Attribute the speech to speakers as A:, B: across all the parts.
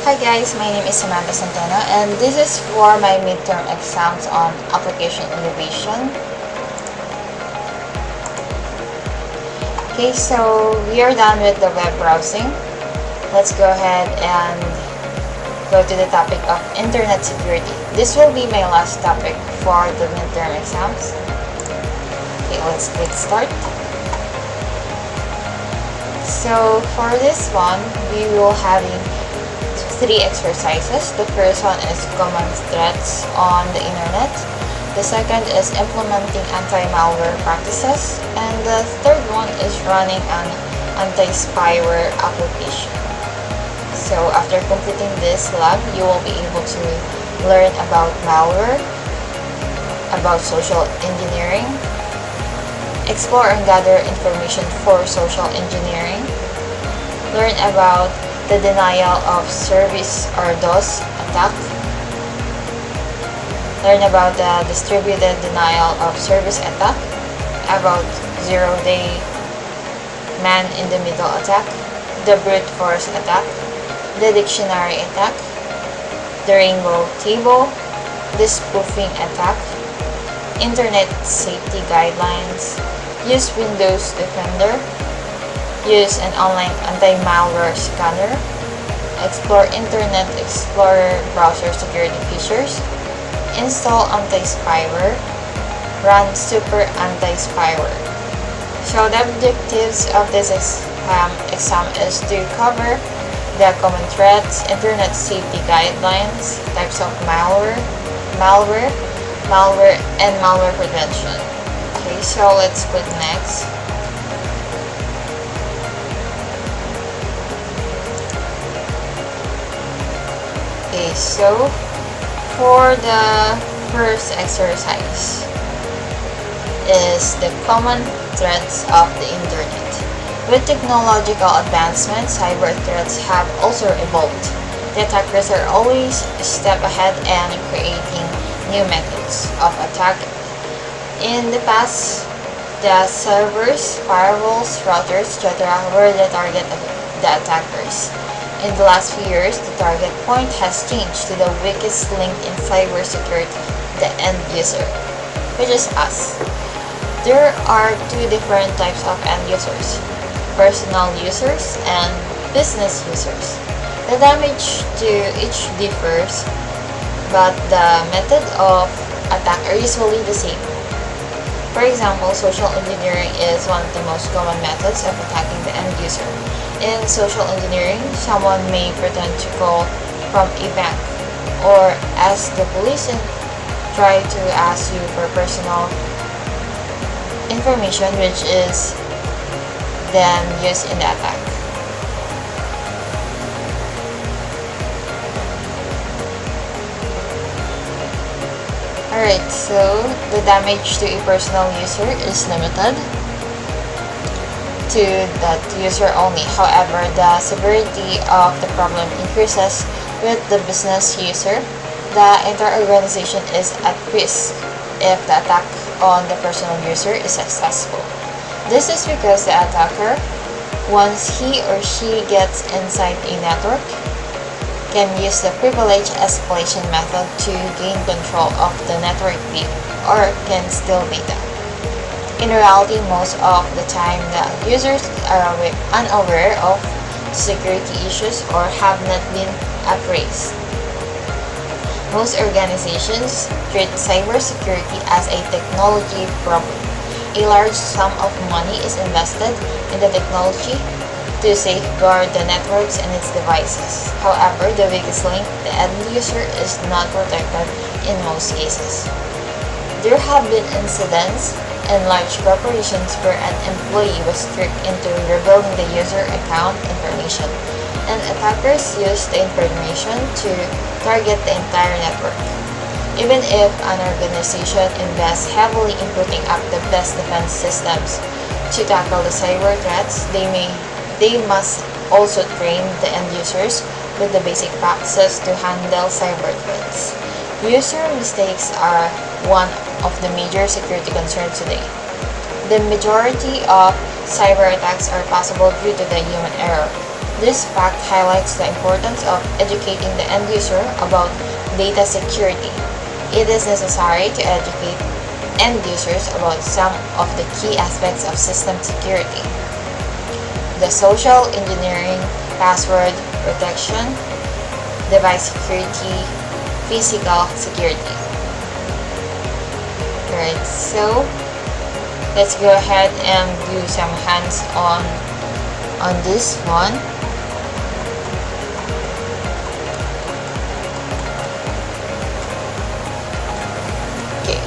A: Hi guys, my name is Samantha Centeno and this is for my midterm exams on application innovation. Okay, so we are done with the web browsing. Let's go ahead and go to the topic of internet security. This will be my last topic for the midterm exams. Okay, let's click start. So for this one, we will have three exercises. The first one is common threats on the internet. The second is implementing anti-malware practices. And the third one is running an anti-spyware application. So after completing this lab, you will be able to learn about malware, about social engineering, explore and gather information for social engineering, learn about the denial of service or DOS attack, learn about the distributed denial of service attack, about zero-day man-in-the-middle attack, the brute force attack, the dictionary attack, the rainbow table, the spoofing attack, internet safety guidelines, use Windows Defender, use an online anti-malware scanner, explore Internet Explorer browser security features, install anti-spyware, run super anti-spyware. So the objectives of this exam is to cover the common threats, internet safety guidelines, types of malware, and malware prevention. Okay, so let's click next. Okay, so for the first exercise is the common threats of the internet. With technological advancements, cyber threats have also evolved. The attackers are always a step ahead and creating new methods of attack. In the past, the servers, firewalls, routers, etc. were the target of the attackers. In the last few years, the target point has changed to the weakest link in cybersecurity, the end user, which is us. There are two different types of end users: personal users and business users. The damage to each differs, but the method of attack are usually the same. For example, social engineering is one of the most common methods of attacking the end user. In social engineering, someone may pretend to call from a bank or ask the police and try to ask you for personal information, which is then used in the attack. Alright, so the damage to a personal user is limited to that user only. However, the severity of the problem increases with the business user. The entire organization is at risk if the attack on the personal user is successful. This is because the attacker, once he or she gets inside a network, can use the privilege escalation method to gain control of the network beat or can steal data. In reality, most of the time, the users are unaware of security issues or have not been appraised. Most organizations treat cybersecurity as a technology problem. A large sum of money is invested in the technology to safeguard the networks and its devices. However, the weakest link, the end user, is not protected in most cases. There have been incidents in large corporations where an employee was tricked into revealing the user account information, and attackers used the information to target the entire network. Even if an organization invests heavily in putting up the best defense systems to tackle the cyber threats, they must also train the end users with the basic practices to handle cyber threats. User mistakes are one of the major security concerns today. The majority of cyber attacks are possible due to the human error. This fact highlights the importance of educating the end user about data security. It is necessary to educate end users about some of the key aspects of system security: the social engineering, password protection, device security, physical security. Alright, so let's go ahead and do some hands-on on this one. Okay,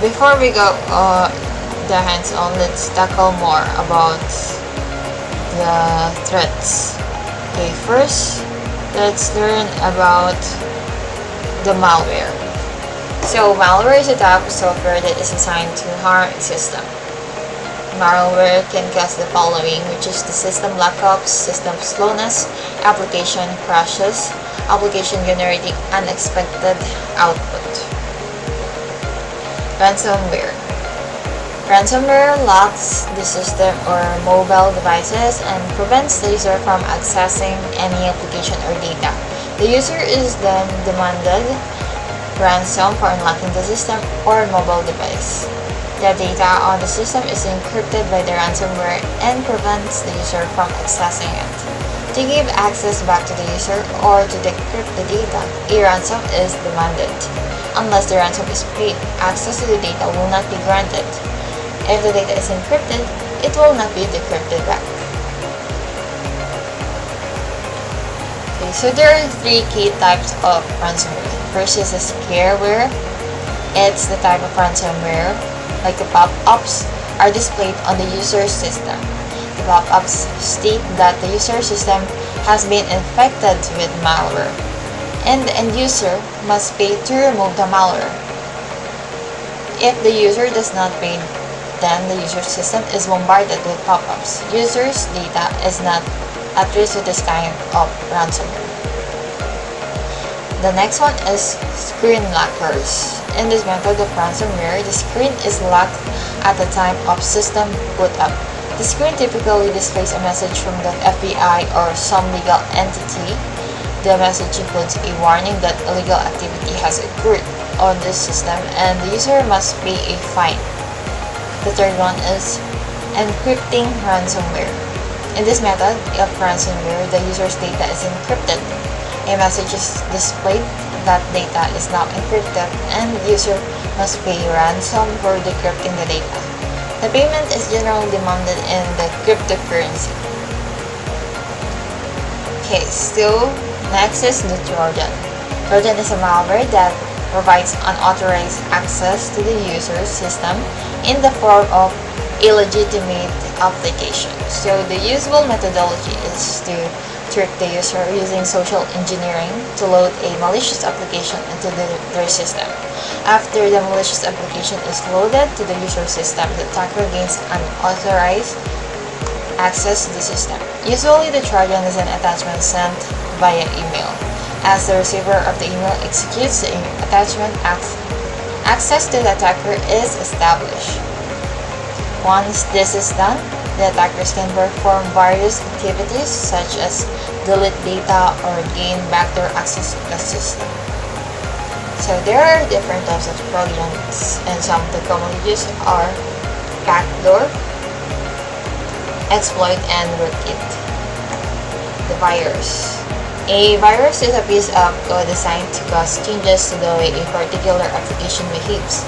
A: before we go the hands-on, let's tackle more about the threats. Okay, first, let's learn about the malware. So, malware is a type of software that is designed to harm a system. Malware can cause the following, which is the system lockups, system slowness, application crashes, application generating unexpected output. Ransomware. Ransomware locks the system or mobile devices and prevents the user from accessing any application or data. The user is then demanded ransom for unlocking the system or mobile device. The data on the system is encrypted by the ransomware and prevents the user from accessing it. To give access back to the user or to decrypt the data, a ransom is demanded. Unless the ransom is paid, access to the data will not be granted. If the data is encrypted, it will not be decrypted back. Okay, so there are three key types of ransomware. First is the scareware. It's the type of ransomware, like the pop-ups, are displayed on the user's system. The pop-ups state that the user system has been infected with malware, and the end user must pay to remove the malware. If the user does not pay, then the user's system is bombarded with pop-ups. User's data is not at risk with this kind of ransomware. The next one is screen lockers. In this method of ransomware, the screen is locked at the time of system boot up. The screen typically displays a message from the FBI or some legal entity. The message includes a warning that illegal activity has occurred on this system and the user must pay a fine. The third one is encrypting ransomware. In this method of ransomware, the user's data is encrypted. A message is displayed that data is now encrypted and the user must pay ransom for decrypting the data. The payment is generally demanded in the cryptocurrency. Okay, so next is the Trojan. Trojan is a malware that provides unauthorized access to the user's system in the form of illegitimate application. So the usual methodology is to trick the user using social engineering to load a malicious application into their system. After the malicious application is loaded to the user system, the attacker gains unauthorized access to the system. Usually the Trojan is an attachment sent via email. As the receiver of the email executes the attachment, access to the attacker is established. Once this is done, the attackers can perform various activities such as delete data or gain backdoor access to the system. So there are different types of Trojans, and some of the commonly used are backdoor, exploit, and rootkit. The virus. A virus is a piece of code designed to cause changes to the way a particular application behaves.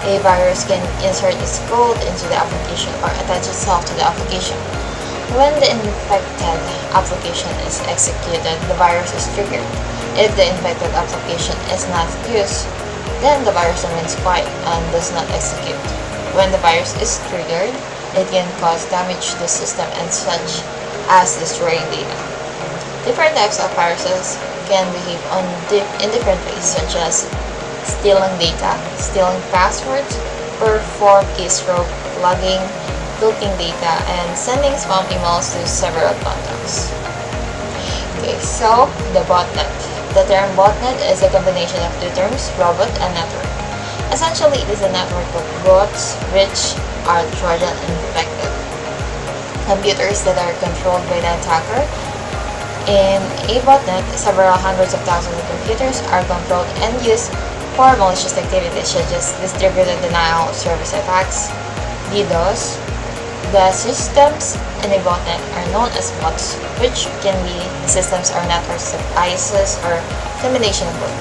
A: A virus can insert its code into the application or attach itself to the application. When the infected application is executed, the virus is triggered. If the infected application is not used, then the virus remains quiet and does not execute. When the virus is triggered, it can cause damage to the system and such as destroying data. Different types of viruses can behave in different ways, such as stealing data, stealing passwords, perform keystroke logging, looking data, and sending spam emails to several contacts. Okay, so the botnet. The term botnet is a combination of two terms, robot and network. Essentially, it is a network of bots which are Trojan infected. Computers that are controlled by the attacker In a botnet, several hundreds of thousands of computers are controlled and used for malicious activities such as distributed denial of service attacks, DDoS. The systems in a botnet are known as bots, which can be systems or networks of ISs or combination of both,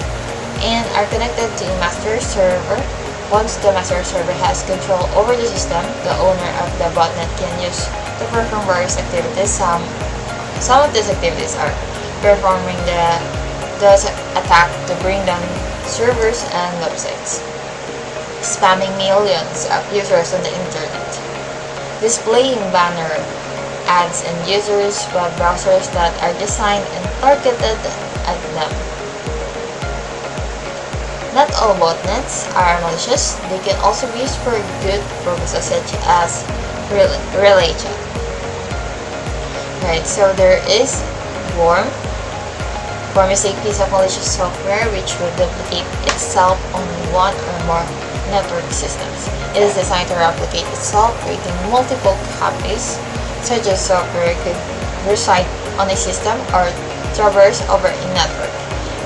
A: and are connected to a master server. Once the master server has control over the system, the owner of the botnet can use to perform various activities. Some of these activities are performing the attack to bring down servers and websites, spamming millions of users on the internet, displaying banner ads in users' web browsers that are designed and targeted at them. Not all botnets are malicious. They can also be used for good purposes such as relay chat. Right, so there is Worm. Worm is a piece of malicious software which will duplicate itself on one or more network systems. It is designed to replicate itself, creating multiple copies. Such a software could reside on a system or traverse over a network.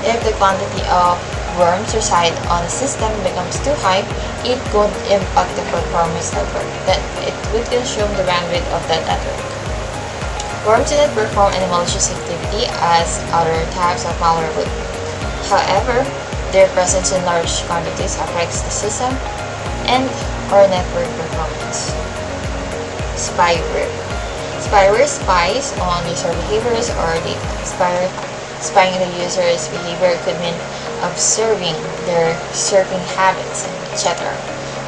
A: If the quantity of worms reside on a system becomes too high, it could impact the performance network. Then it would consume the bandwidth of that network. Worms do not perform any malicious activity as other types of malware would. However, their presence in large quantities affects the system and or network performance. Spyware. Spyware spies on user behaviors or data. Spying the user's behavior could mean observing their surfing habits, etc.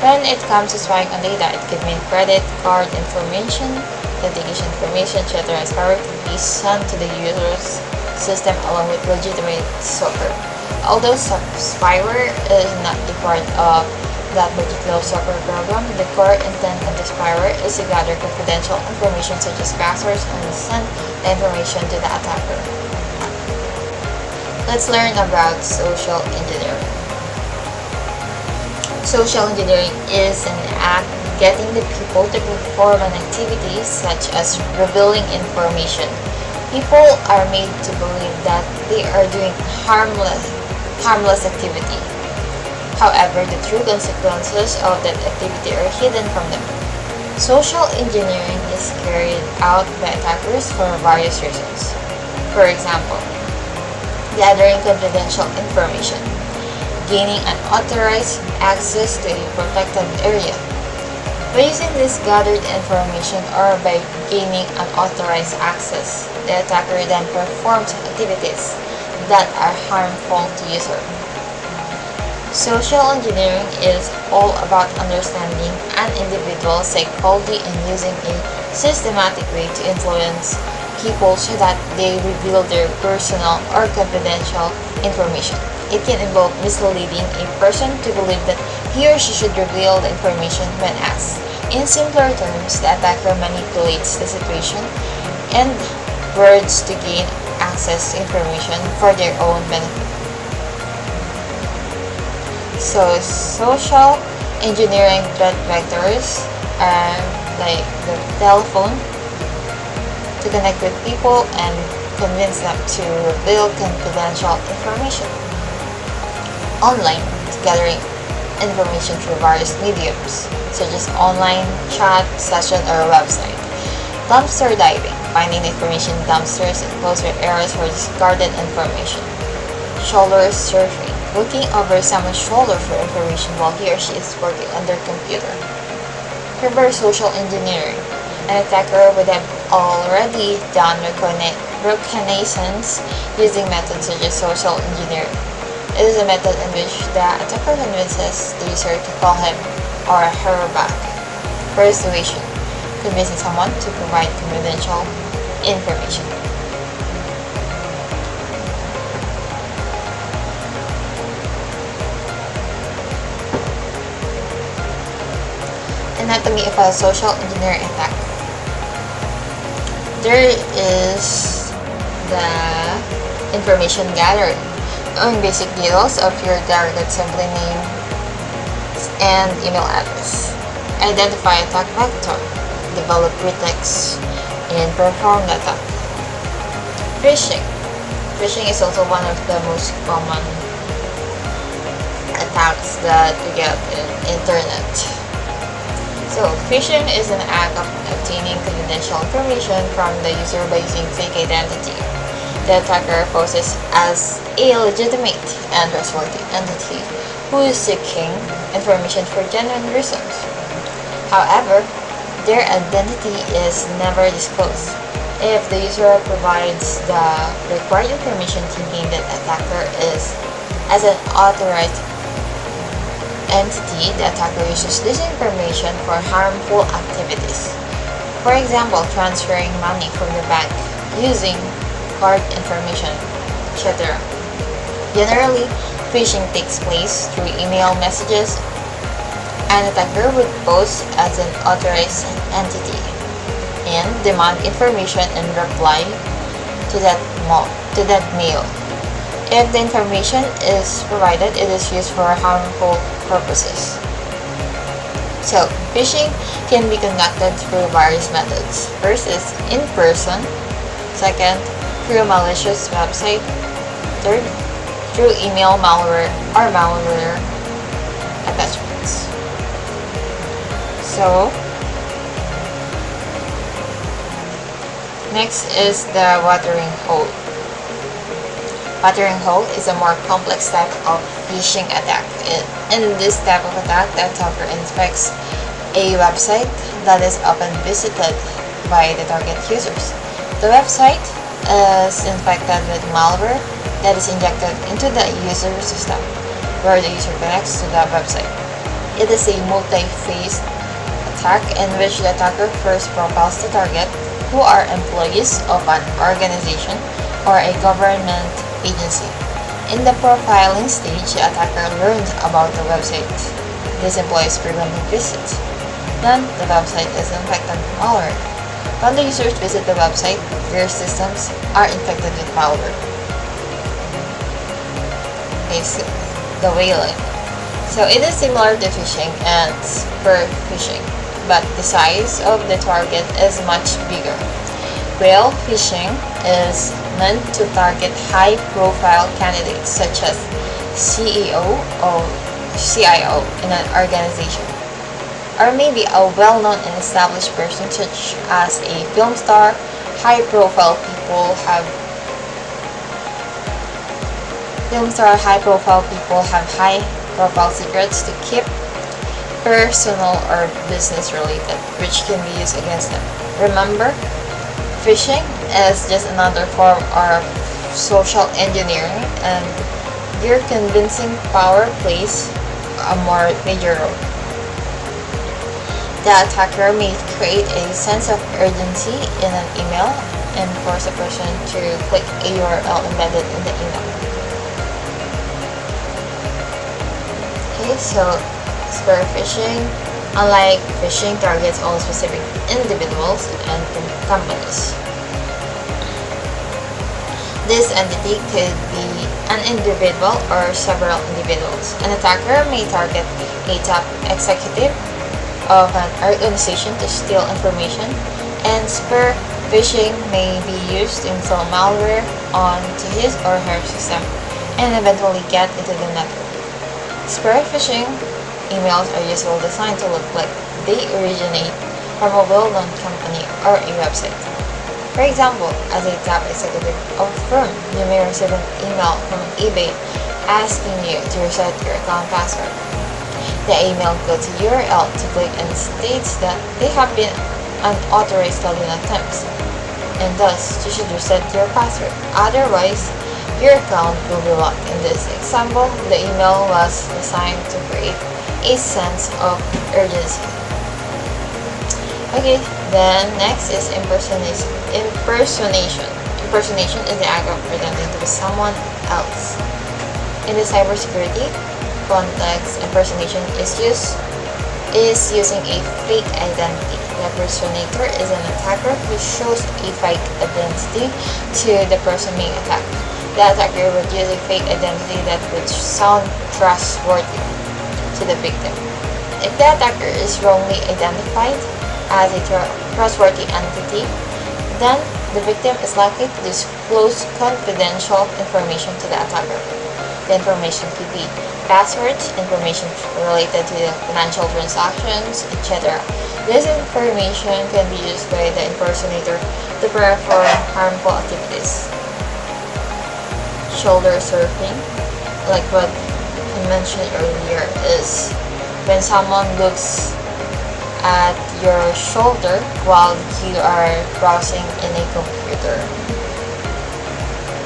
A: When it comes to spying on data, it could mean credit card information, authentication information, etc. Spyware could be sent to the user's system along with legitimate software. Although spyware is not a part of that particular software program, the core intent of the spyware is to gather confidential information such as passwords and send the information to the attacker. Let's learn about social engineering. Social engineering is an act getting the people to perform an activity such as revealing information. People are made to believe that they are doing harmless activity. However, the true consequences of that activity are hidden from them. Social engineering is carried out by attackers for various reasons. For example, gathering confidential information, gaining unauthorized access to a protected area. By using this gathered information or by gaining unauthorized access, the attacker then performs activities that are harmful to user. Social engineering is all about understanding an individual's psychology and using a systematic way to influence people so that they reveal their personal or confidential information. It can involve misleading a person to believe that he or she should reveal the information when asked. In simpler terms, the attacker manipulates the situation and words to gain access to information for their own benefit. So, social engineering threat vectors are like the telephone, to connect with people and convince them to reveal confidential information. Online, gathering information through various mediums, such as online, chat, session, or website. Dumpster diving, finding information in dumpsters and closed areas for discarded information. Shoulder surfing, looking over someone's shoulder for information while he or she is working on their computer. Reverse social engineering. An attacker would have already done reconnaissance using methods such as social engineering. It is a method in which the attacker convinces the user to call him or her back. Persuasion, convincing someone to provide confidential information. Anatomy of a social engineering attack. There is the information gathering, knowing basic details of your target, simply name and email address. Identify attack vector, develop pretexts, and perform the attack. Phishing. Phishing is also one of the most common attacks that we get in internet. So, phishing is an act of obtaining confidential information from the user by using fake identity. The attacker poses as a legitimate and trustworthy entity who is seeking information for genuine reasons. However, their identity is never disclosed. If the user provides the required information thinking that attacker is as an authorized entity, the attacker uses this information for harmful activities. For example, transferring money from the bank using card information, etc. Generally, phishing takes place through email messages. An attacker would pose as an authorized entity and demand information in reply to that mail. If the information is provided, it is used for harmful purposes. So, phishing can be conducted through various methods. First is in person. Second, through malicious website. Third, through email malware or malware attachments. So, next is the watering hole. Watering hole is a more complex type of phishing attack. In this type of attack, the attacker inspects a website that is often visited by the target users. The website is infected with malware that is injected into the user system, where the user connects to the website. It is a multi-phase attack in which the attacker first profiles the target, who are employees of an organization or a government agency. In the profiling stage, the attacker learns about the website these employees frequently visit. Then, the website is infected with malware. When the users visit the website, their systems are infected with malware. Okay, the whaling. So it is similar to phishing and spear phishing, but the size of the target is much bigger. Whale phishing is meant to target high-profile candidates such as CEO or CIO in an organization, or maybe a well-known and established person such as a film star. High-profile people have high-profile secrets to keep personal or business related, which can be used against them. Remember, phishing is just another form of social engineering, and their convincing power plays a more major role. The attacker may create a sense of urgency in an email and force a person to click a URL embedded in the email. Okay, so spear phishing, unlike phishing, targets only specific individuals and companies. This entity could be an individual or several individuals. An attacker may target a top executive of an organization to steal information, and spear phishing may be used to install malware onto his or her system and eventually get into the network. Spear phishing emails are usually designed to look like they originate from a well-known company or a website. For example, as a top executive of a firm, you may receive an email from eBay asking you to reset your account password. The email goes to URL to click and states that they have been unauthorized login attempts, and thus you should reset your password. Otherwise, your account will be locked. In this example, the email was designed to create a sense of urgency. Okay, then next is impersonation. Impersonation is the act of pretending to be someone else. In the cybersecurity context, impersonation is using a fake identity. The impersonator is an attacker who shows a fake identity to the person being attacked. The attacker would use a fake identity that would sound trustworthy to the victim. If the attacker is wrongly identified as a trustworthy entity, then the victim is likely to disclose confidential information to the attacker. The information could be passwords, information related to financial transactions, etc. This information can be used by the impersonator to perform harmful activities. Shoulder surfing, like what I mentioned earlier, is when someone looks at your shoulder while you are browsing in a computer.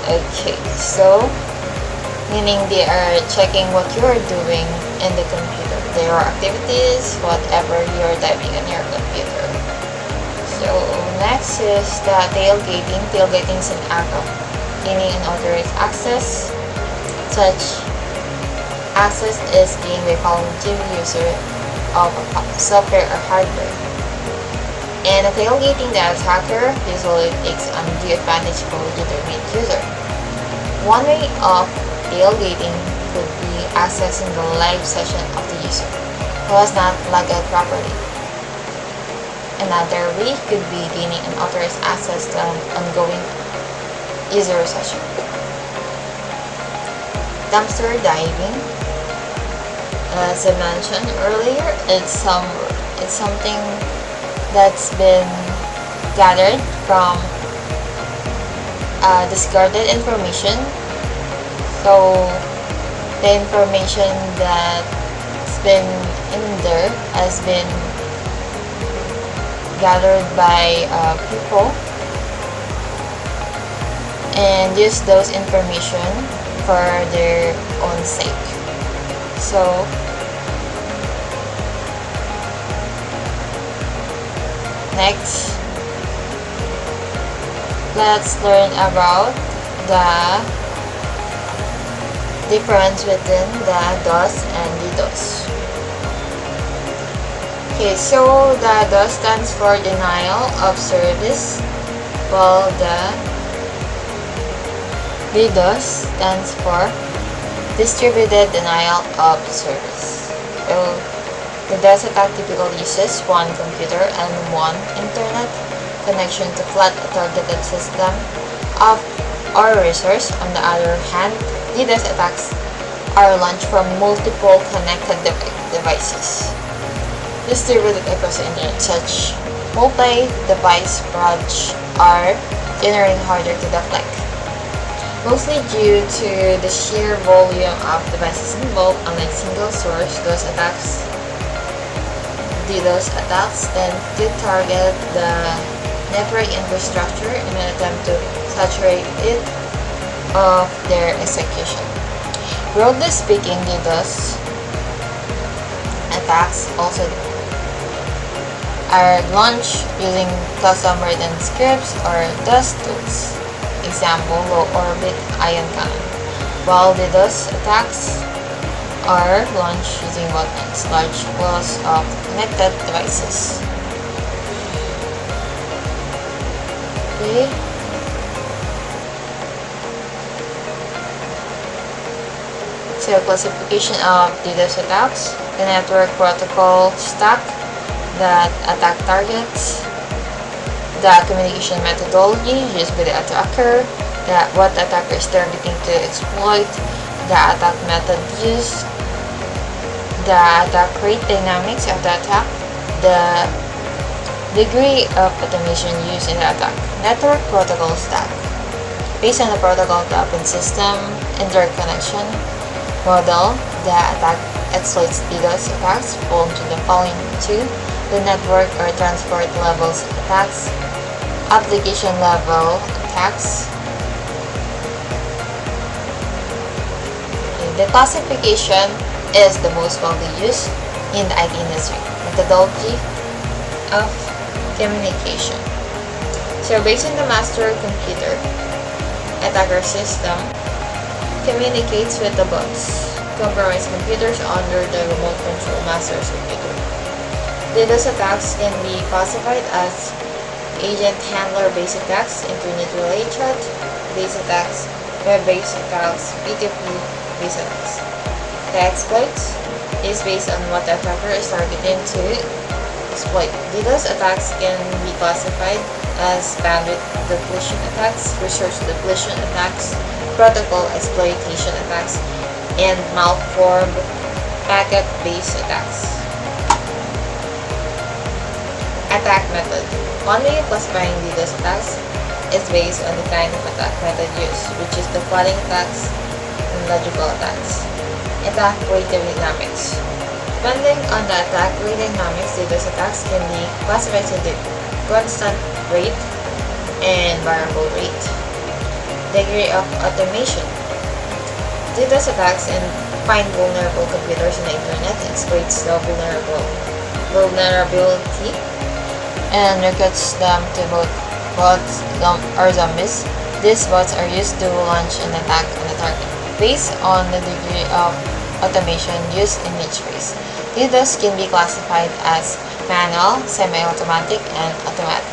A: Okay, so meaning they are checking what you're doing in the computer, their activities, whatever you're typing on your computer. So next is the tailgating. Tailgating is an act of gaining unauthorized access. Such access is gained by following the user of software or hardware. And a tailgating, the attacker usually takes undue advantage of a legitimate user. One way of tailgating could be accessing the live session of the user who has not logged out properly. Another way could be gaining unauthorized access to an ongoing user session. Dumpster diving, as I mentioned earlier, it's something that's been gathered from discarded information. So the information that's been in there has been gathered by people and use those information for their own sake. So next, let's learn about the difference between the DOS and DDoS. Okay, so the DOS stands for denial of service, while the DDoS stands for distributed denial of service. So the DOS attack typically uses one computer and one internet connection to flood a targeted system of or resource. On the other hand, DDoS attacks are launched from multiple connected devices distributed across the internet. Such multi-device frauds are generally harder to deflect, mostly due to the sheer volume of devices involved. Unlike single source DDoS attacks tend to target the network infrastructure in an attempt to saturate it of their execution. Broadly speaking, DDoS attacks also are launched using custom written scripts or DOS tools. Example, low orbit ion cannon. While DDoS attacks are launched using botnets, large pools of connected devices. Okay. So classification of DDoS attacks: the network protocol stack that attack targets, the communication methodology used by the attacker, what the attacker is targeting to exploit, the attack method used, the attack rate dynamics of the attack, the degree of automation used in the attack. Network protocol stack. Based on the protocol of the open system interconnection model, the attack exploits DDoS attacks fall into the following two: the network or transport levels attacks, application level attacks. The classification is the most widely used in the IT industry. Methodology of communication. So based on the master computer, attacker system communicates with the bots, compromised computers under the remote control master's computer. DDoS attacks can be classified as agent handler based attacks, internet relay chat based attacks, web based attacks, P2P based attacks. The exploit is based on what the attacker is targeting to exploit. DDoS attacks can be classified as bandwidth depletion attacks, resource depletion attacks, protocol exploitation attacks, and malformed packet-based attacks. Attack method. One way of classifying DDoS attacks is based on the kind of attack method used, which is the flooding attacks and logical attacks. Attack rate dynamics. Depending on the attack rate dynamics, DDoS attacks can be classified into constant rate and variable rate. Degree of automation. DDoS attacks and find vulnerable computers on the internet, exploits the vulnerability, and recruits them to bots or zombies. These bots are used to launch an attack on the target. Based on the degree of automation used in each phase, DDoS can be classified as manual, semi-automatic, and automatic.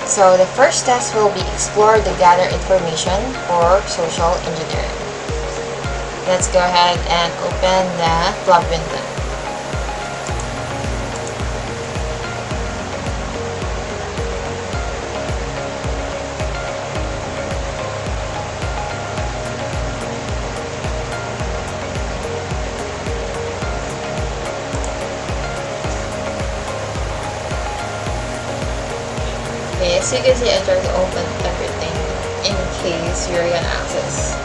A: So the first task will be explore the gather information for social engineering. Let's go ahead and open the club window. Okay, as you can see, I try to open everything in case you're gonna access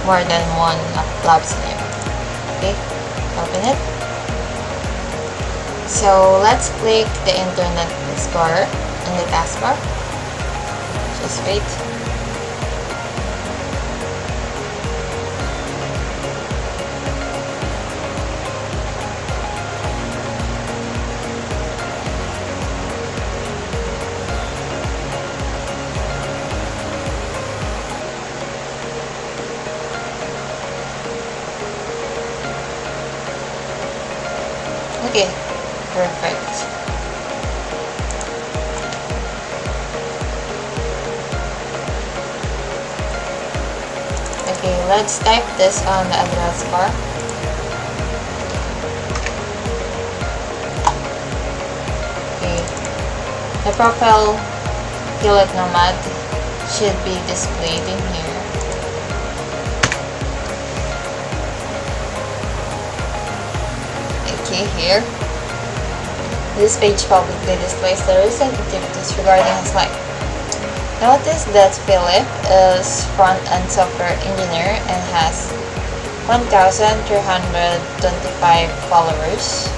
A: more than one lab's name. Okay, open it. So let's click the Internet Explorer in the taskbar. Just wait. Okay, perfect. Okay, let's type this on the address bar. Okay, the profile Villota Nomad should be displayed in here. Okay, here. This page publicly displays the recent activities regarding his life. Notice that Philip is front-end software engineer and has 1,325 followers.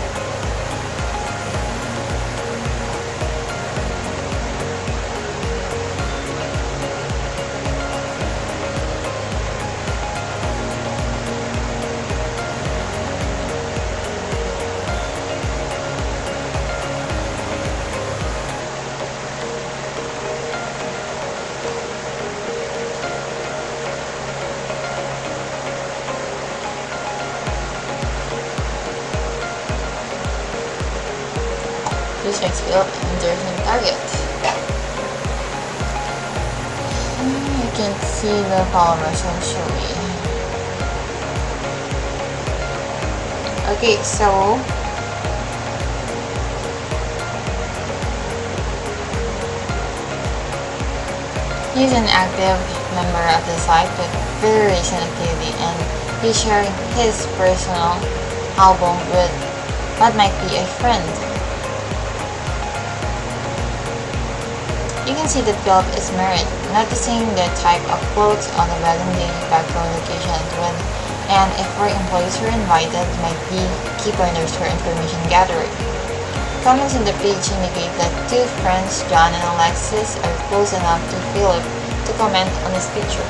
A: This makes field and there's no target. You can see the followers actually. Okay, so he's an active member of the site with very recent activity, and he's sharing his personal album with what might be a friend. You can see that Philip is married, noticing the type of clothes on the wedding day, background location, and if where employees were invited might be key pointers for information gathering. Comments on the page indicate that two friends, John and Alexis, are close enough to Philip to comment on his picture.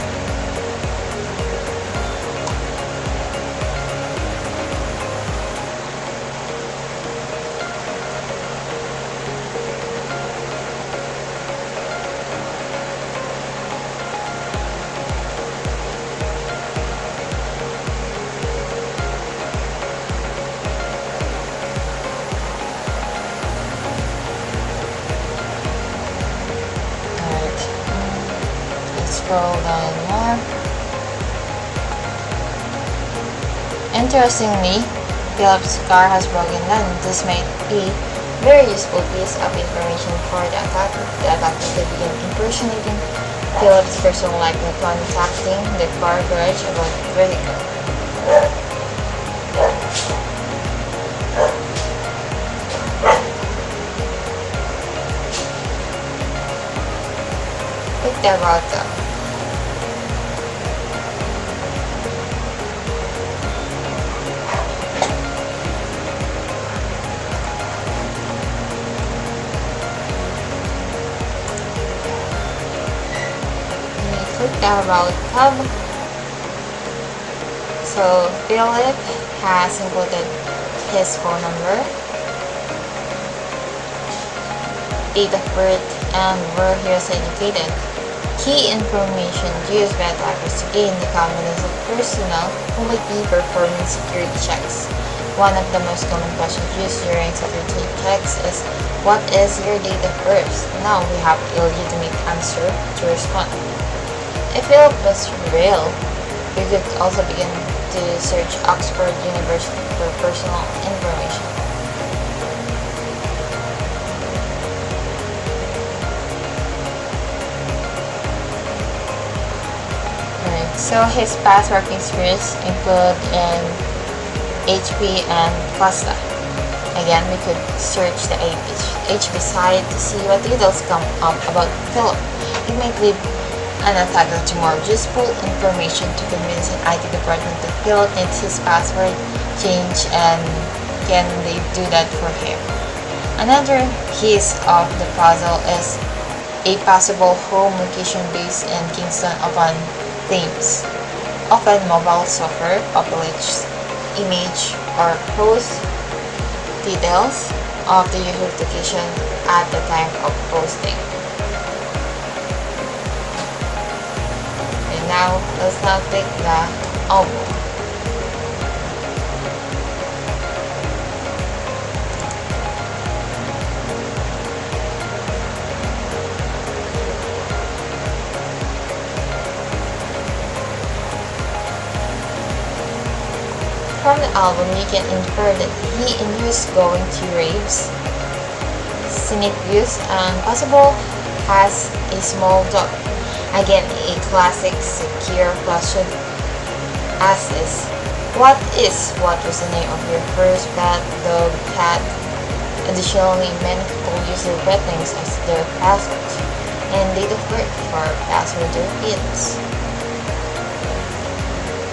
A: Scroll down more. Interestingly, Philip's car has broken down. This might be Very useful piece of information for the attacker. The attacker could begin impersonating Philip's personal life by contacting the car garage about the vehicle. Pick the route up. About hub. So Philip has included his phone number, date of birth, and where he was educated. Key information used by attackers to gain the confidence of personnel who might be performing security checks. One of the most common questions used during security checks is, "What is your date of birth?" Now we have a legitimate answer to respond. If Philip was real, we could also begin to search Oxford University for personal information. Alright, so his past working experience include in HP and Costa. Again, we could search the HP site to see what details come up about Philip. It might lead an attacker to more useful information to convince an IT department that Philip needs his password changed, and can they do that for him? Another piece of the puzzle is a possible home location based in Kingston upon Thames. Often mobile software populates image or post details of the user location at the time of posting. Now, let's now take the album. From the album, you can infer that he enjoys going to raves, scenic views, and possible has a small dog. Again, a classic secure question as is, what was the name of your first pet, dog, cat? Additionally, many people use their pet names as their passwords and date of birth for password repeats.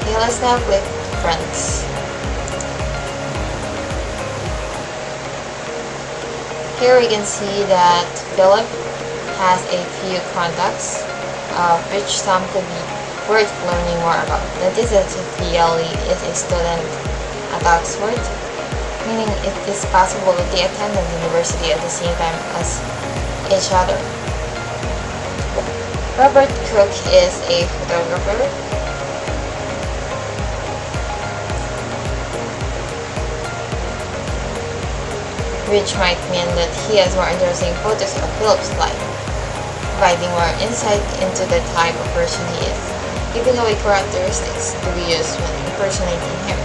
A: Okay, let's now click Friends. Here we can see that Philip has a few contacts, which some could be worth learning more about. That is that Fiali is a student at Oxford, meaning it is possible that they attended university at the same time as each other. Robert Cook is a photographer. Which might mean that he has more interesting photos of Philip's life, providing more insight into the type of person he is, giving away characteristics to be used when impersonating him.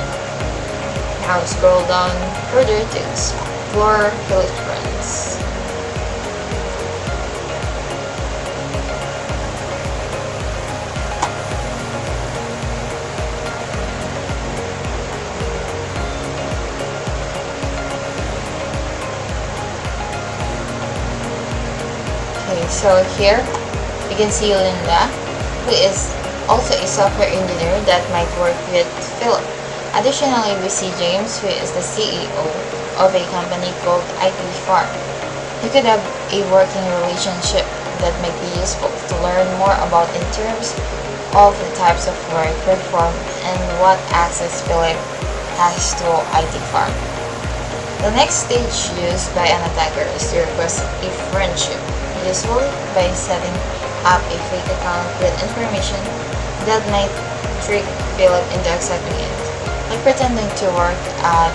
A: Now scroll down further to explore Philip's friends. So here we can see Linda, who is also a software engineer that might work with Philip. Additionally, we see James, who is the CEO of a company called IT Farm. You could have a working relationship that might be useful to learn more about in terms of the types of work performed and what access Philip has to IT Farm. The next stage used by an attacker is to request a friendship, usually by setting up a fake account with information that might trick Philip into accepting it, like pretending to work at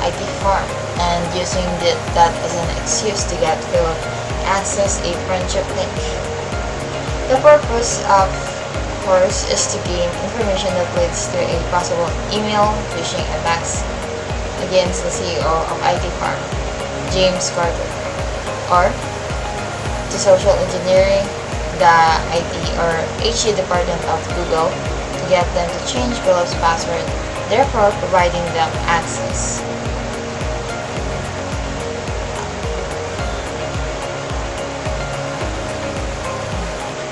A: IT Farm and using that as an excuse to get Philip access a friendship link. The purpose, of course, is to gain information that leads to a possible email, phishing attacks against the CEO of IT Farm. James Carter, or to social engineering the IT or HE department of Google to get them to change Philip's password, therefore providing them access.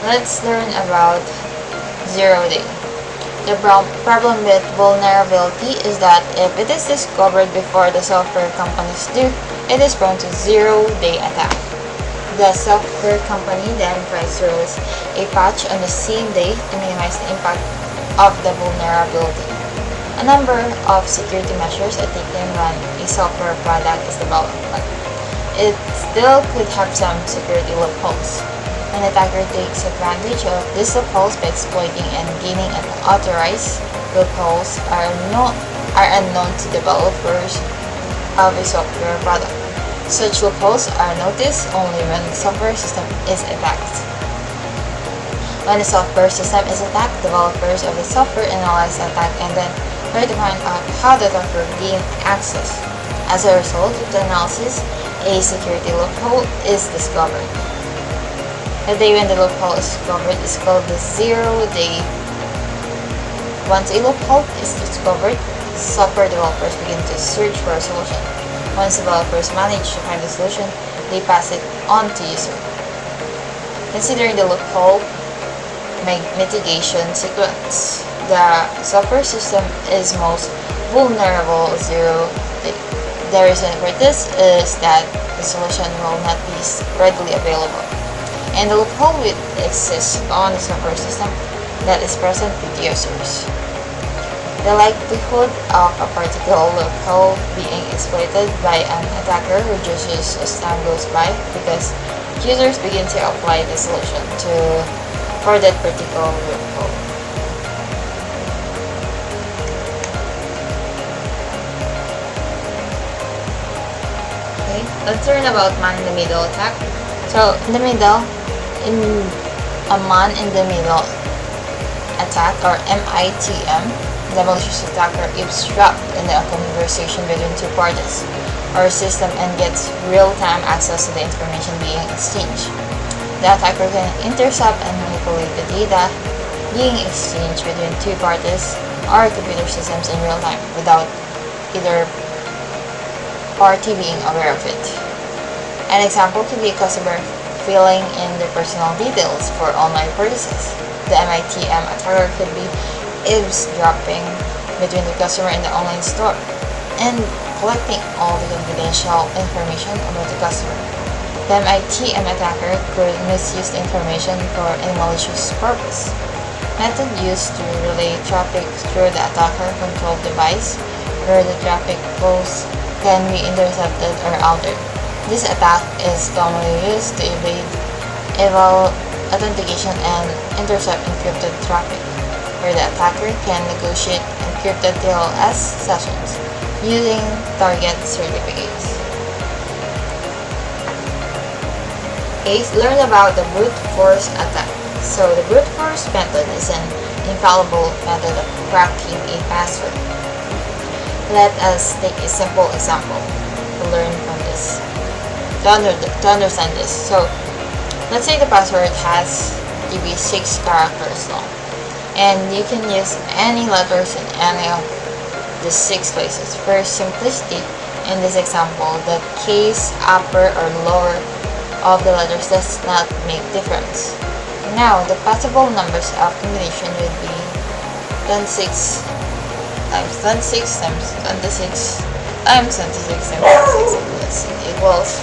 A: Let's learn about zero-day. The problem with vulnerability is that if it is discovered before the software companies do, it is prone to zero-day attack. The software company then tries to release a patch on the same day to minimize the impact of the vulnerability. A number of security measures are taken when a software product is developed, but it still could have some security loopholes. An attacker takes advantage of these loopholes by exploiting and gaining unauthorized loopholes are unknown to developers of a software product. Such loopholes are noticed only when the software system is attacked. When the software system is attacked, developers of the software analyze the attack and then try to find out how the attacker gained access. As a result of the analysis, a security loophole is discovered. The day when the loophole is discovered is called the zero-day. Once a loophole is discovered, software developers begin to search for a solution. Once developers manage to find the solution, they pass it on to user. Considering the loophole mitigation sequence, the software system is most vulnerable zero-day. The reason for this is that the solution will not be readily available, and the loophole will exist on the software system that is present with users. The likelihood of a particular loophole being exploited by an attacker reduces as time goes by because users begin to apply the solution for that particular loophole. Okay, let's learn about man-in-the-middle attack. So, in a man-in-the-middle attack, or MITM, the malicious attacker eavesdrops in a conversation between two parties or system and gets real-time access to the information being exchanged. The attacker can intercept and manipulate the data being exchanged between two parties or computer systems in real time without either party being aware of it. An example could be a customer filling in their personal details for online purchases. The MITM attacker could be eavesdropping between the customer and the online store and collecting all the confidential information about the customer. The MITM attacker could misuse the information for a malicious purpose. Method used to relay traffic through the attacker-controlled device where the traffic flows can be intercepted or altered. This attack is commonly used to evade authentication and intercept encrypted traffic, where the attacker can negotiate encrypted TLS sessions using target certificates. Okay, learn about the brute force attack. So the brute force method is an infallible method of cracking a password. Let us take a simple example to learn from this, to understand this. So let's say the password has to be 6 characters long, and you can use any letters in any of the 6 places. For simplicity, in this example, the case upper or lower of the letters does not make difference. Now, the possible numbers of combination would be 26 times 26 times 26 times 26 times 26 equals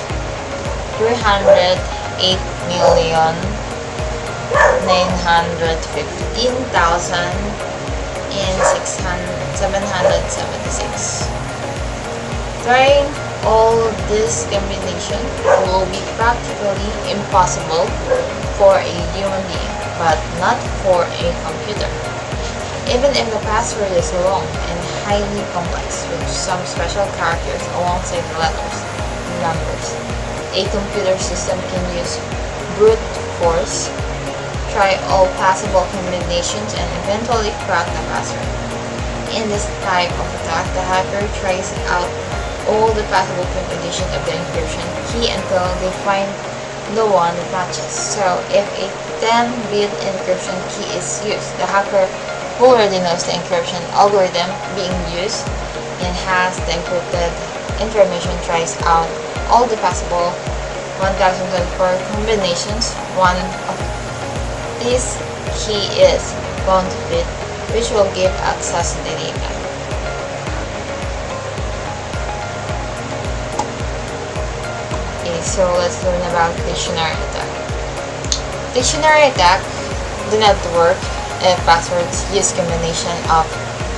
A: 308,915,776. Trying all this combination will be practically impossible for a human being, but not for a computer. Even if the password is long and highly complex with some special characters alongside the letters and numbers, a computer system can use brute force, try all possible combinations, and eventually crack the password. In this type of attack, the hacker tries out all the possible combinations of the encryption key until they find the one that matches. So if a 10-bit encryption key is used, the hacker who already knows the encryption algorithm being used and has the encrypted information tries out all the possible 1024 combinations. One of these key is bound to fit, which will give access to the data. Okay, so let's learn about dictionary attack. Dictionary attack do not work if passwords use combination of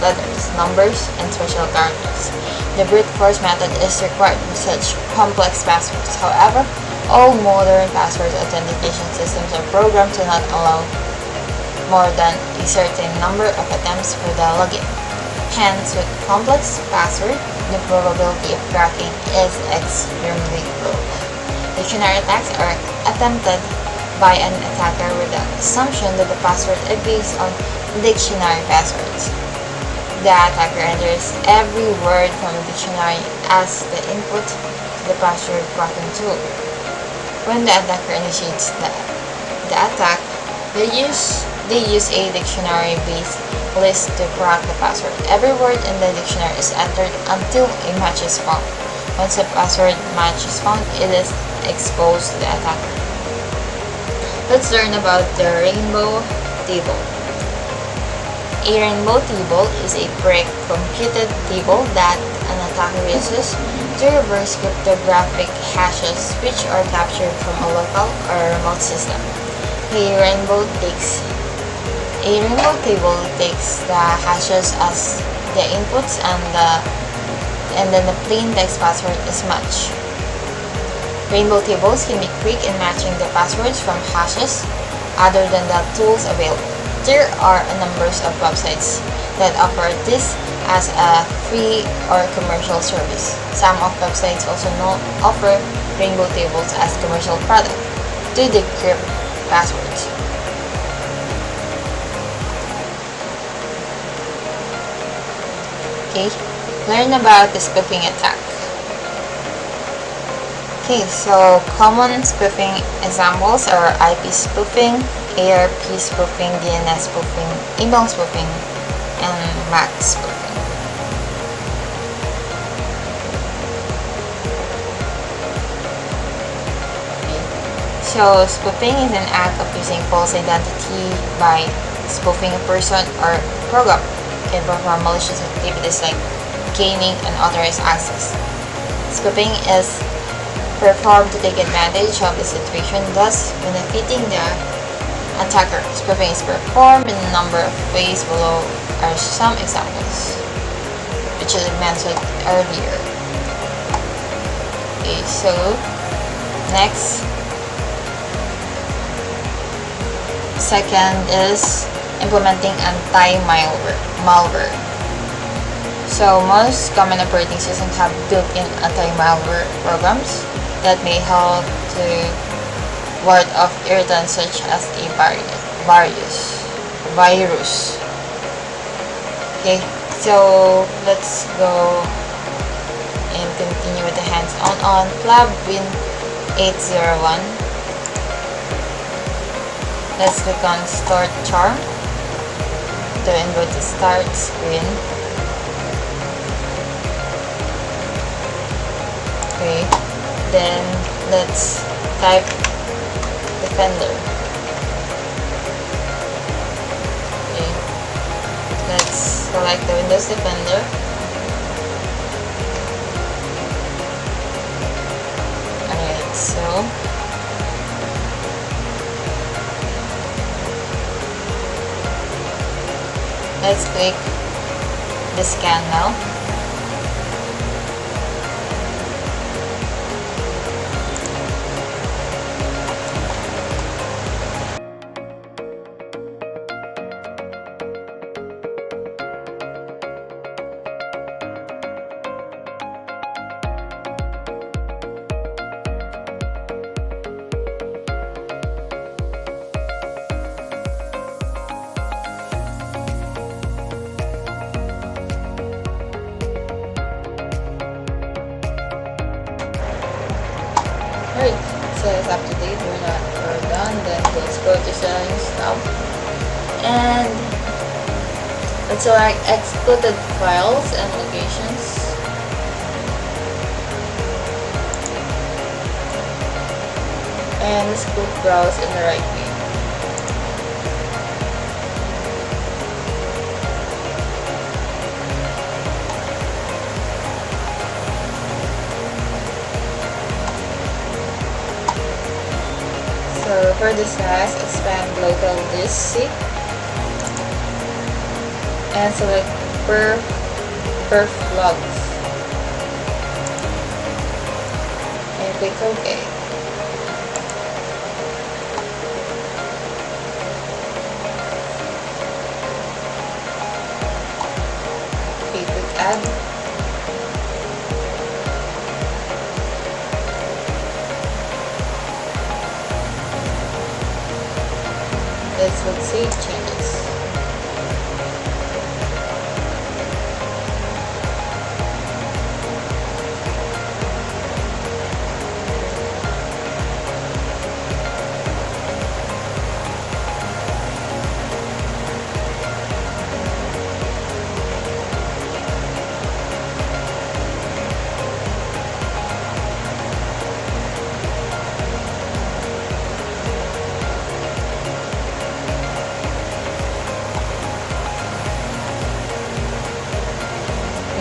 A: letters, numbers, and special characters. The brute force method is required for such complex passwords. However, all modern password authentication systems are programmed to not allow more than a certain number of attempts for the login. Hence, with complex password, the probability of cracking is extremely low. Dictionary attacks are attempted by an attacker with the assumption that the password is based on dictionary passwords. The attacker enters every word from the dictionary as the input to the password cracking tool. When the attacker initiates the attack, they use a dictionary-based list to crack the password. Every word in the dictionary is entered until a match is found. Once a password match is found, it is exposed to the attacker. Let's learn about the rainbow table. A rainbow table is a pre-computed table that an attacker uses to reverse cryptographic hashes which are captured from a local or remote system. A rainbow table takes the hashes as the inputs and then the plain text password is matched. Rainbow tables can be quick in matching the passwords from hashes other than the tools available. There are a number of websites that offer this as a free or commercial service. Some of websites also offer rainbow tables as commercial product to decrypt passwords. Okay, learn about the spoofing attack. Okay, so common spoofing examples are IP spoofing, ARP spoofing, DNS spoofing, email spoofing, and MAC spoofing. So spoofing is an act of using false identity by spoofing a person or program. It can perform malicious activities like gaining unauthorized access. Spoofing is performed to take advantage of the situation, thus benefiting the attacker. Spoofing is performed in a number of ways. Below are some examples, which I mentioned earlier. Okay, so next, second is implementing anti-malware. So most common operating systems have built-in anti-malware programs that may help to ward off irritants such as a virus. Okay, so let's go and continue with the hands-on on Lab Win 801. Let's click on Start Charm and go to Start Screen. Okay, then let's type Defender. Okay, let's select the Windows Defender. Alright, so let's click the scan now. So it's up to date. We're done. Then let's go to settings now. And let's select excluded files and locations. And let's click browse in the right pane. So for the size, expand local disk C and select perf logs and click OK. Okay, click add. Let's save changes.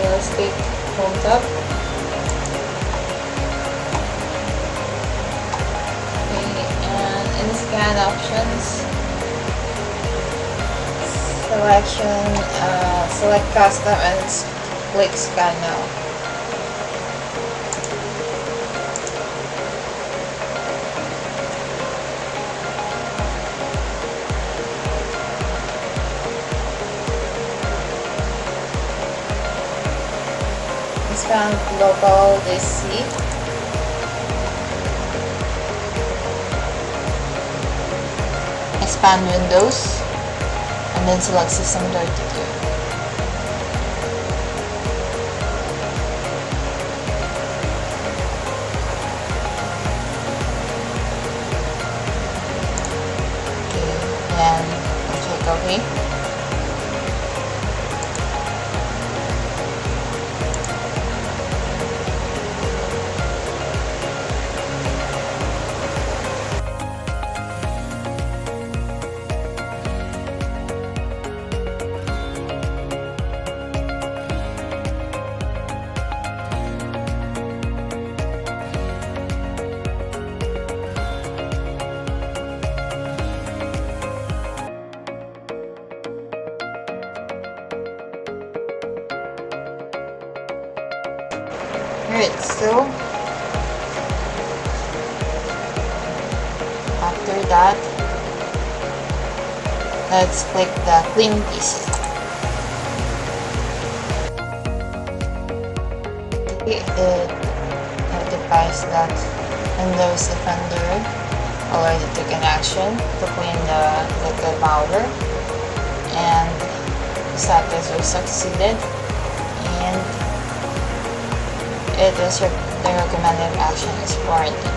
A: Let's click Home tab. Okay, and in scan options, select custom and click scan now. Expand local disk C. Expand Windows and then select System 32. Okay, and click OK. Alright, so after that, let's click the Clean PC. It notifies that Windows Defender already took an action to clean the liquid powder, and the status was succeeded, and the recommended action is warranted.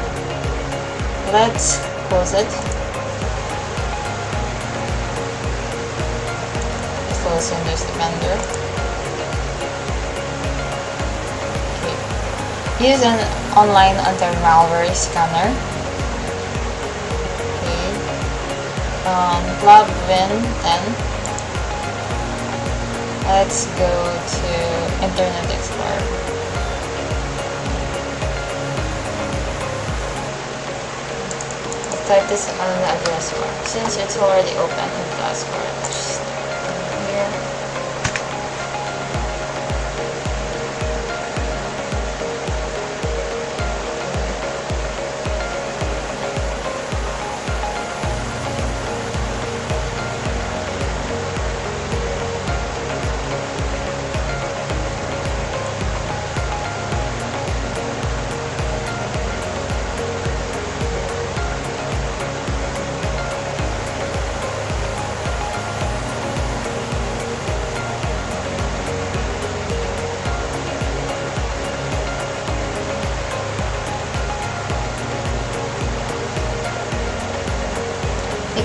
A: Let's close it. Let's close Windows Defender. Okay. Use an online anti-malware scanner. Okay. Club Win 10. Let's go to Internet Explorer. Type this on the address bar since it's already open in the taskbar. Just here.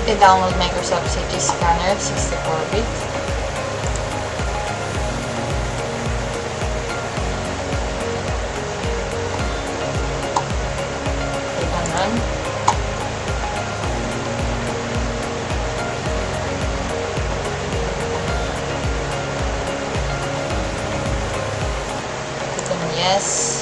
A: Okay, download Microsoft CT Scanner 64-bit. Click on run. Click on yes.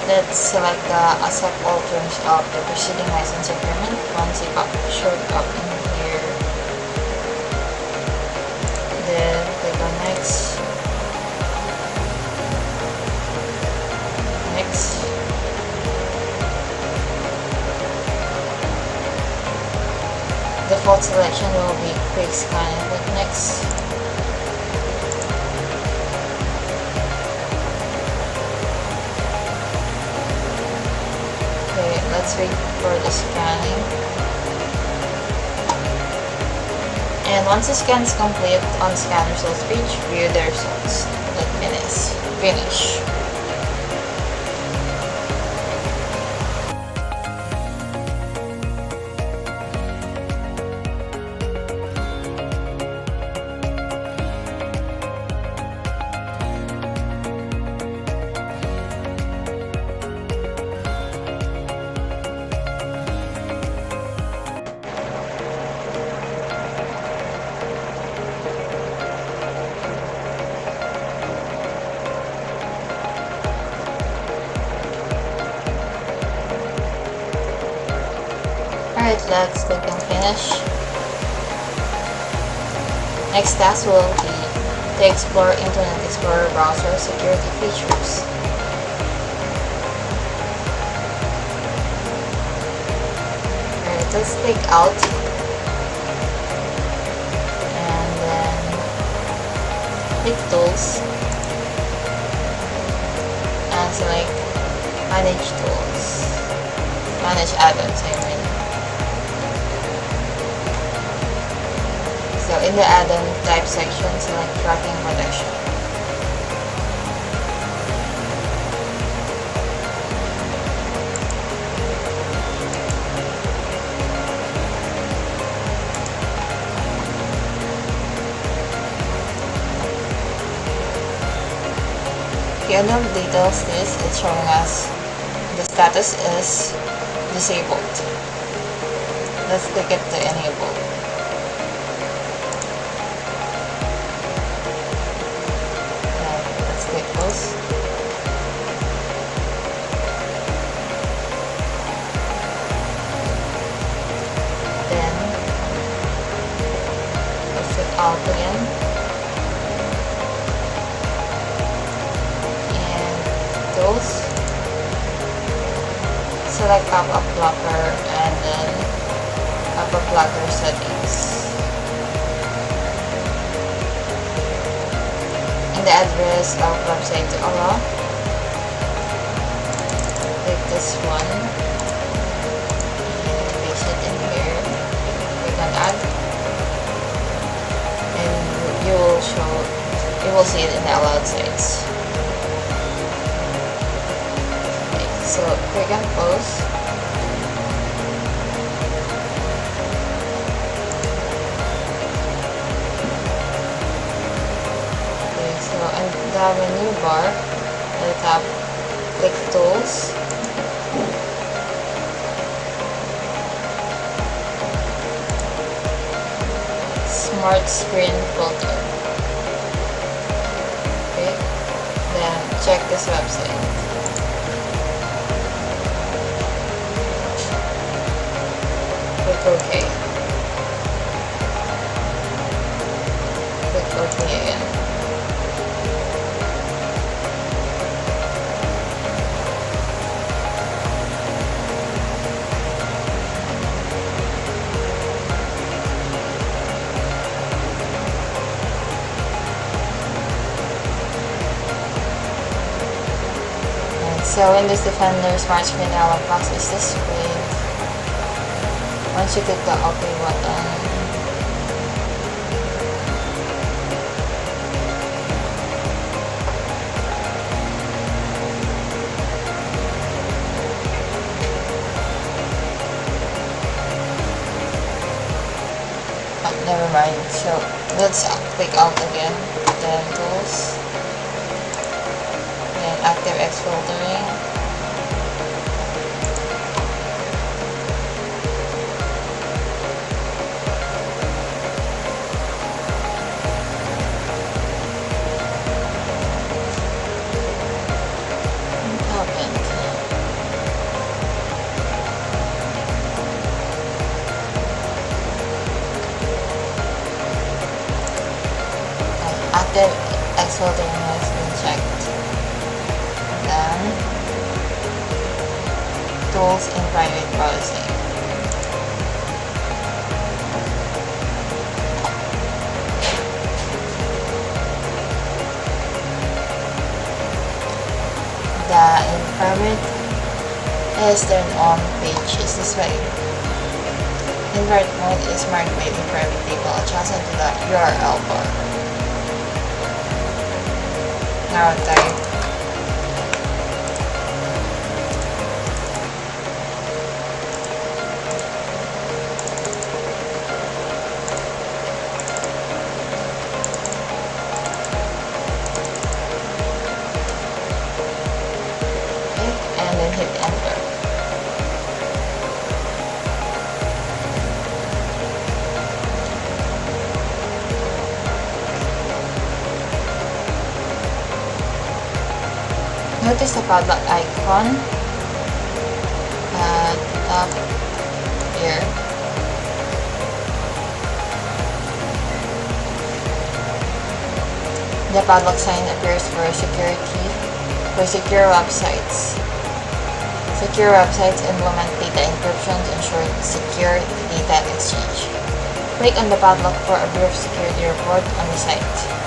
A: Let's select the accept all terms of the preceding license agreement. Once you show up in here, then click on next. Next. Default selection will be quick scan and click next. Let's wait for the scanning. And once the scan is complete, on scan results page, view the results. Let's finish. Alright, let's click on finish. Next task will be to explore Internet Explorer browser security features. Alright, let's click out and then click tools and select manage tools, manage add-ons I mean. So in the add-on type section, select tracking protection. Okay, under details list, it's showing us the status is disabled. Let's click it to enable. Click close. Then let's click out again and tools. Select pop-up blocker and then pop-up blocker settings. The address of website to allow. Click this one and paste it in here. Click on add, and you will see it in the allowed sites. Okay, so click on close. And the menu bar at the top, click tools, smart screen filter. Okay, then check this website. Click OK. Click OK again. So Windows Defender Smart Screen dialog box is displayed. Once you click the OK button, combined. So let's click out again, then tools, then ActiveX filtering, active X filtering has been checked. Then tools in private browsing. The in private is turned on page is this way. Invert mode is marked by the private table adjacent to the URL bar. Now type and then hit enter. Notice the padlock icon up here. The padlock sign appears for secure websites. Secure websites implement data encryption to ensure secure data exchange. Click on the padlock for a brief security report on the site.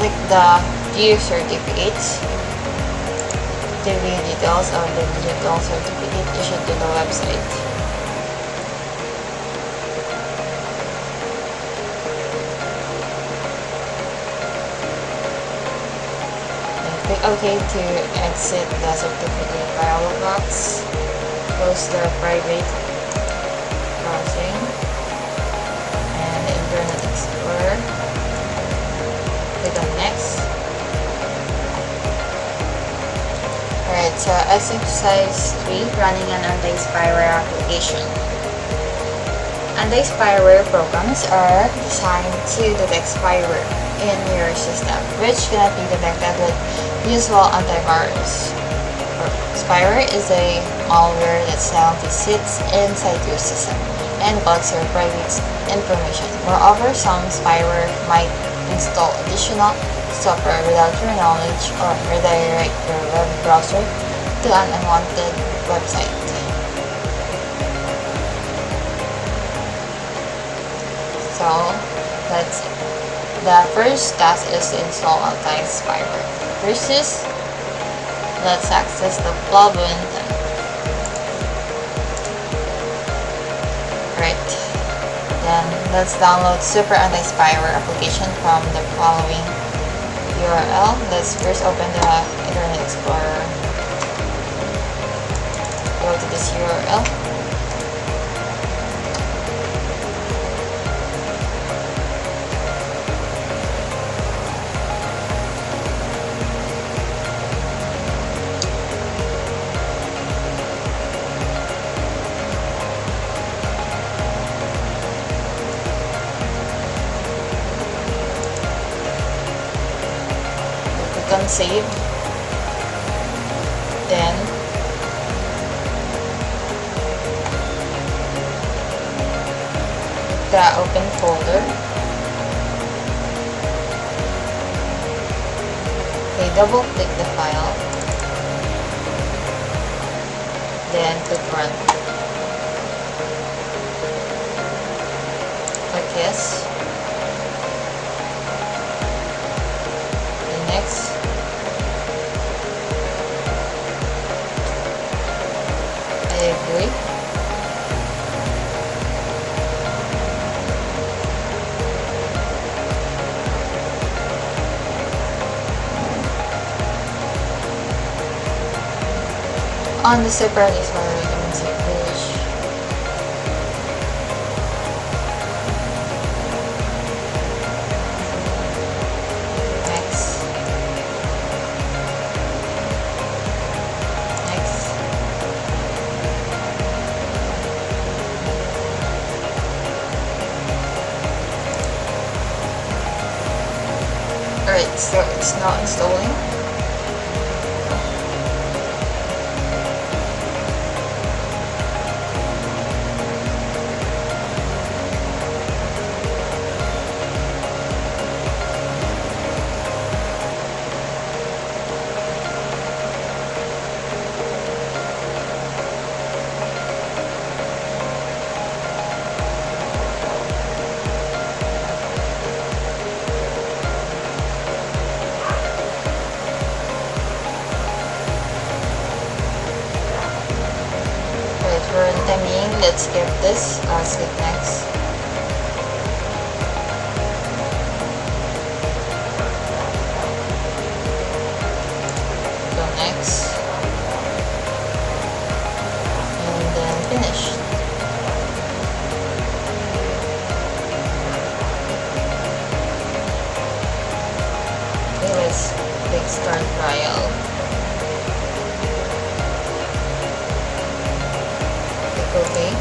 A: Click the View Certificates to view details of the digital certificate issued to the website. Then click OK to exit the certificate dialog box. Close the private browsing and the Internet Explorer. Click on Next. Alright, so exercise 3, running an anti-spyware application. Anti-spyware programs are designed to detect spyware in your system, which cannot be detected with usual antivirus. Spyware is a malware that silently sits inside your system and collects your private information. Moreover, some spyware might install additional software without your knowledge or redirect your web browser to an unwanted website. So that's it. The first task is to install anti-spyware. First is, let's access the plugin. Right. Then let's download Super Anti-Spyware application from the following URL. Let's first open the Internet Explorer. Go to this URL. Click on Save. Then the open folder. Okay, double click the file. Then click Run. Click Yes. And next. I agree. On the zipper, is what I recommend zip finish. Next. Next. Alright, so it's now installing. For the time being, let's skip this. Skip next. Go next. And then finish. Okay, let's click start trial. Okay.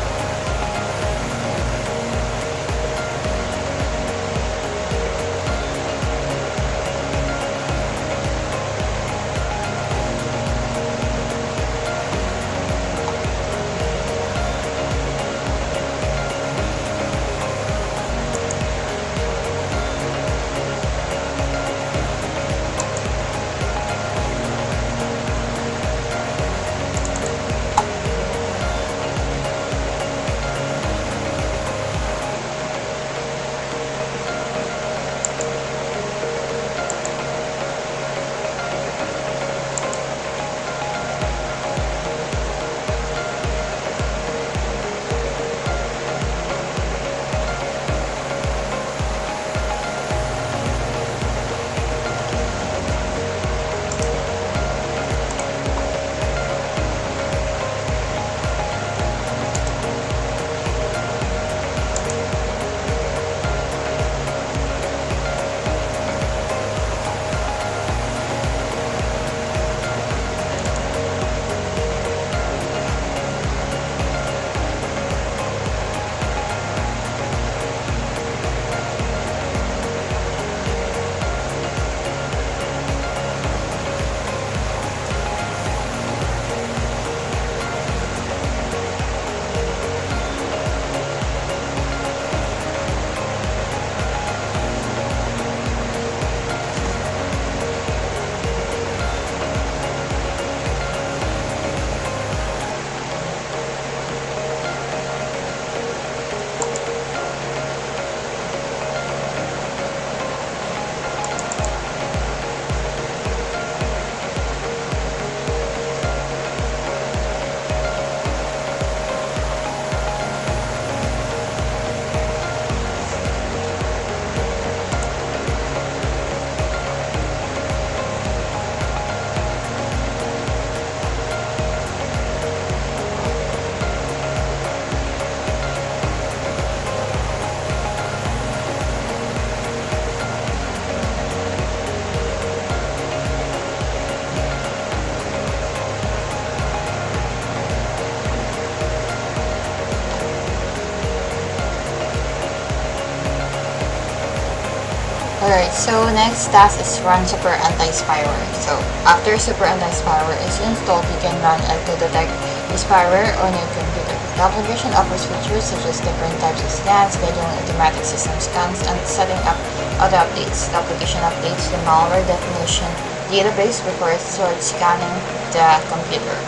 A: Alright, so next task is run Super Anti-Spyware. So after Super Anti-Spyware is installed, you can run it to detect the spyware on your computer. The application offers features such as different types of scans, scheduling automatic system scans, and setting up auto updates. The application updates the malware definition database before it starts scanning the computer.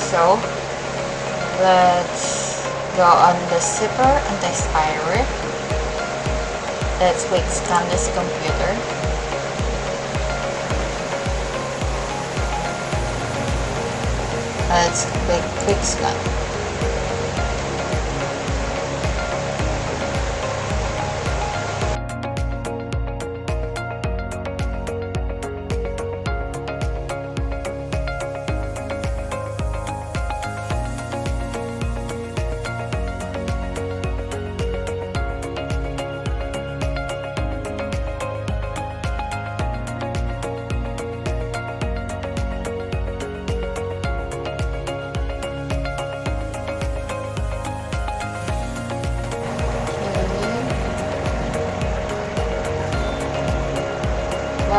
A: So let's go on the Super Anti-Spyware. Let's quick scan this computer. Let's click quick scan.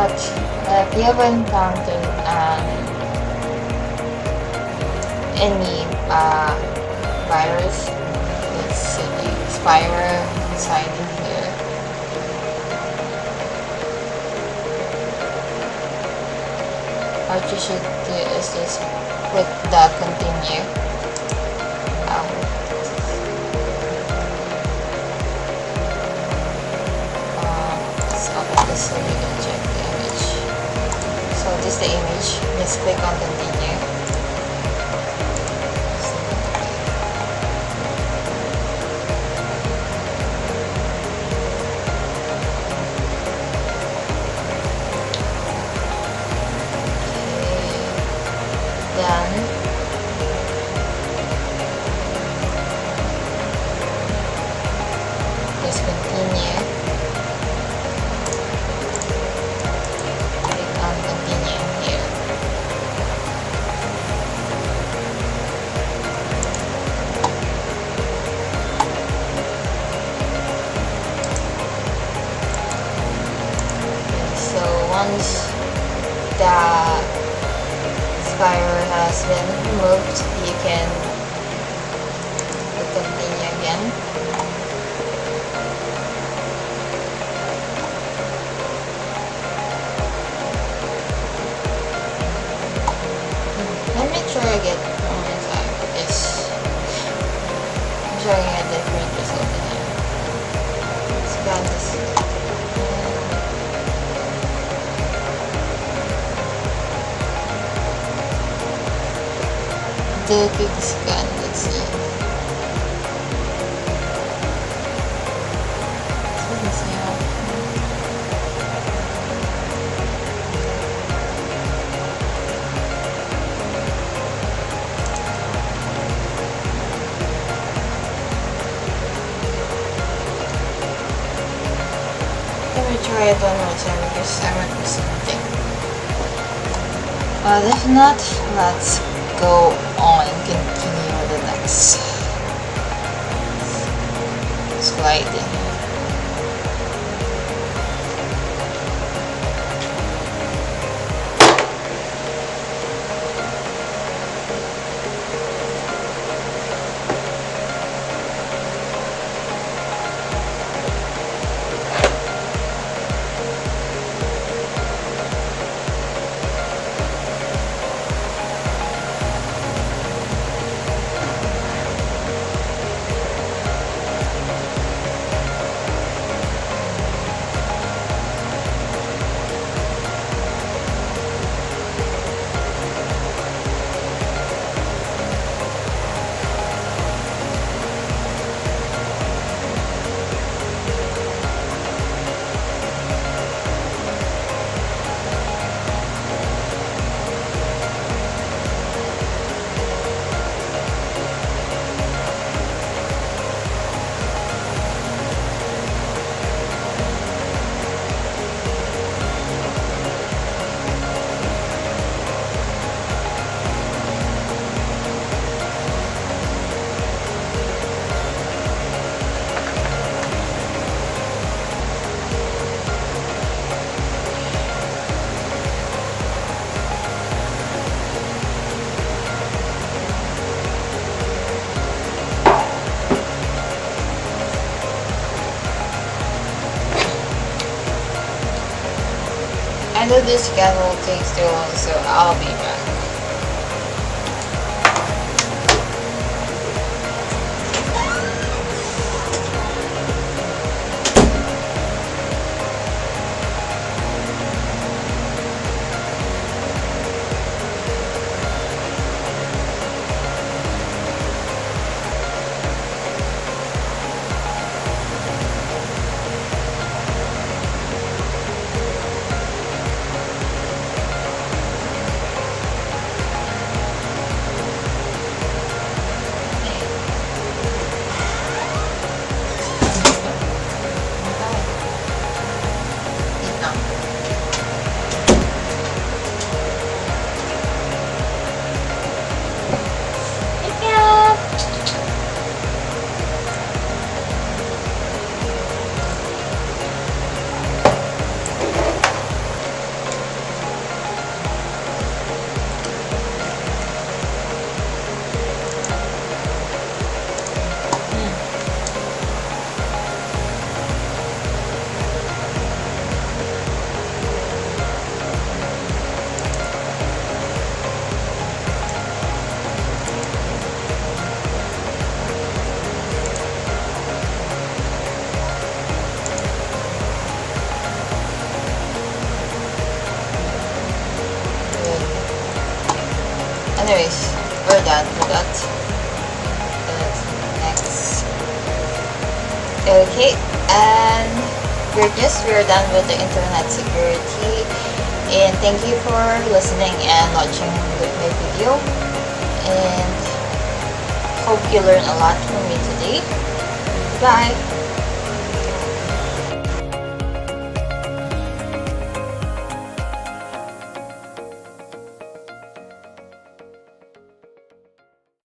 A: But if you have encountered any virus that's expire inside in here, what you should do is just click the continue. Let's open this so you can check the image. So this is the image. Just click on continue. Then just continue. Click on continue here. So once the expire has been removed, you can continue again. Let me try again one more time. I'm showing a different result in here. Scan this. Do a quick scan, let's see. Let me try it one more time because I might miss something. But if not, let's go on and continue with the next slide. I know this scan will take too long, so I'll be back. Anyways, we're done with that. Next. Okay, and we're done with the internet security. And thank you for listening and watching my video. And hope you learned a lot from me today. Bye!